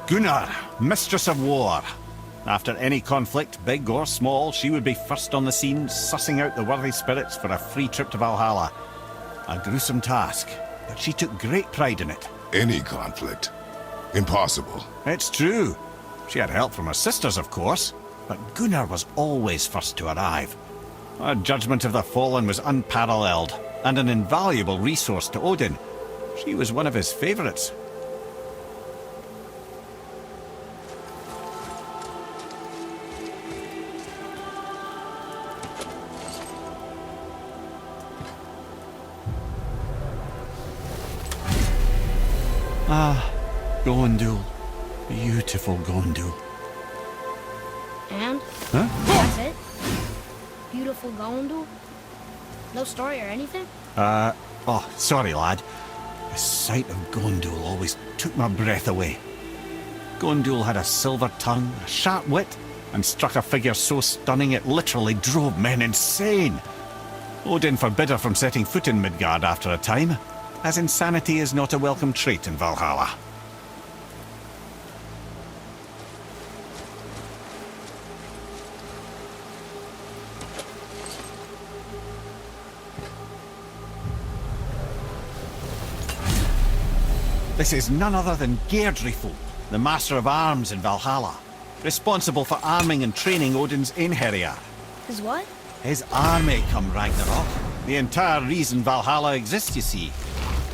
Gunnar, Mistress of War. After any conflict, big or small, she would be first on the scene, sussing out the worthy spirits for a free trip to Valhalla. A gruesome task, but she took great pride in it. Any conflict? Impossible. It's true. She had help from her sisters, of course, but Gunnar was always first to arrive. Her judgment of the fallen was unparalleled, and an invaluable resource to Odin. She was one of his favourites. Ah, Gondul. Beautiful Gondul. And? Huh? That's it? Beautiful Gondul? No story or anything? Oh, sorry, lad. The sight of Gondul always took my breath away. Gondul had a silver tongue, a sharp wit, and struck a figure so stunning it literally drove men insane. Odin forbid her from setting foot in Midgard after a time, as insanity is not a welcome trait in Valhalla. This is none other than Geirdriful, the Master of Arms in Valhalla, responsible for arming and training Odin's Einherjar. His what? His army come Ragnarok. The entire reason Valhalla exists, you see.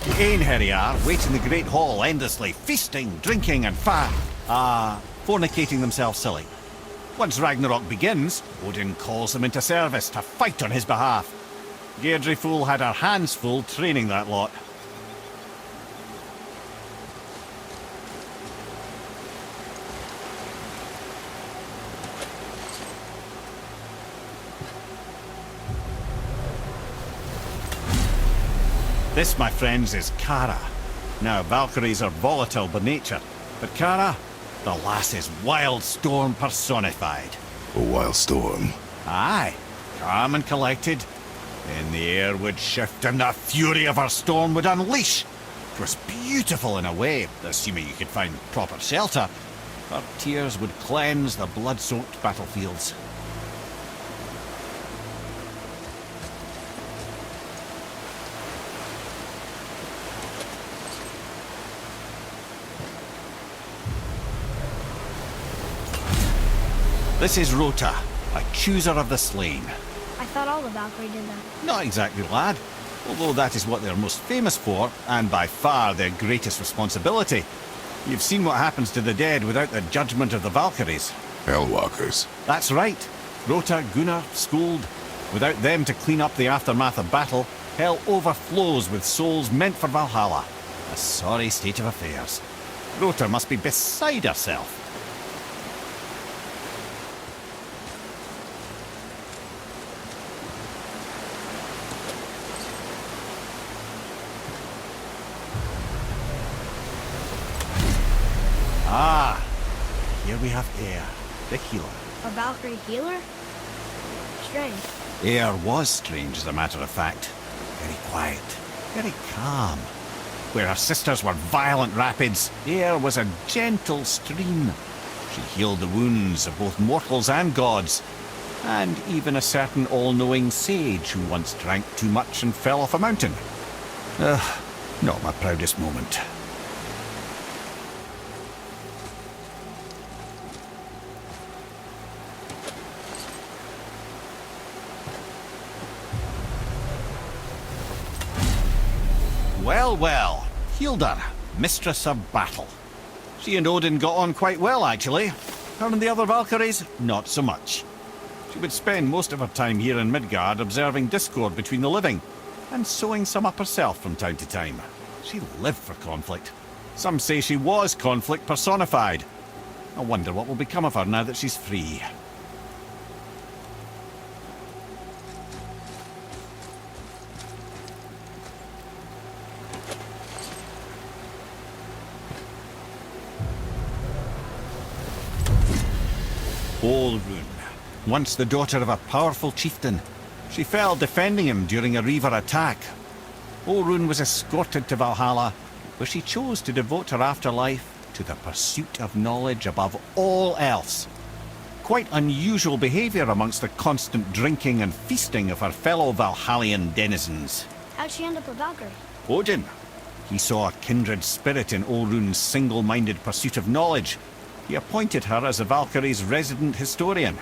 The Einherjar wait in the Great Hall endlessly, feasting, drinking and fornicating themselves silly. Once Ragnarok begins, Odin calls them into service to fight on his behalf. Geirdriful had her hands full training that lot. This, my friends, is Kara. Now, Valkyries are volatile by nature, but Kara, the lass is wild storm personified. A wild storm. Aye, calm and collected. Then the air would shift and the fury of her storm would unleash. It was beautiful in a way, assuming you could find proper shelter. Her tears would cleanse the blood-soaked battlefields. This is Rota, accuser of the slain. I thought all the Valkyrie did that. Not exactly, lad. Although that is what they're most famous for, and by far their greatest responsibility. You've seen what happens to the dead without the judgment of the Valkyries. Hellwalkers. That's right. Rota, Gunnar, Skuld. Without them to clean up the aftermath of battle, hell overflows with souls meant for Valhalla. A sorry state of affairs. Rota must be beside herself. Ah, here we have Air, the healer. A Valkyrie healer? Strange. Air was strange, as a matter of fact. Very quiet, very calm. Where her sisters were violent rapids, Air was a gentle stream. She healed the wounds of both mortals and gods, and even a certain all-knowing sage who once drank too much and fell off a mountain. Not my proudest moment. Well, well, Hilda, Mistress of Battle. She and Odin got on quite well, actually. Her and the other Valkyries, not so much. She would spend most of her time here in Midgard observing discord between the living, and sewing some up herself from time to time. She lived for conflict. Some say she was conflict personified. I wonder what will become of her now that she's free. Olrun, once the daughter of a powerful chieftain. She fell defending him during a Reaver attack. Olrun was escorted to Valhalla, where she chose to devote her afterlife to the pursuit of knowledge above all else. Quite unusual behaviour amongst the constant drinking and feasting of her fellow Valhallian denizens. How'd she end up a Valkyrie? Odin. He saw a kindred spirit in Olrun's single-minded pursuit of knowledge. He appointed her as the Valkyrie's resident historian.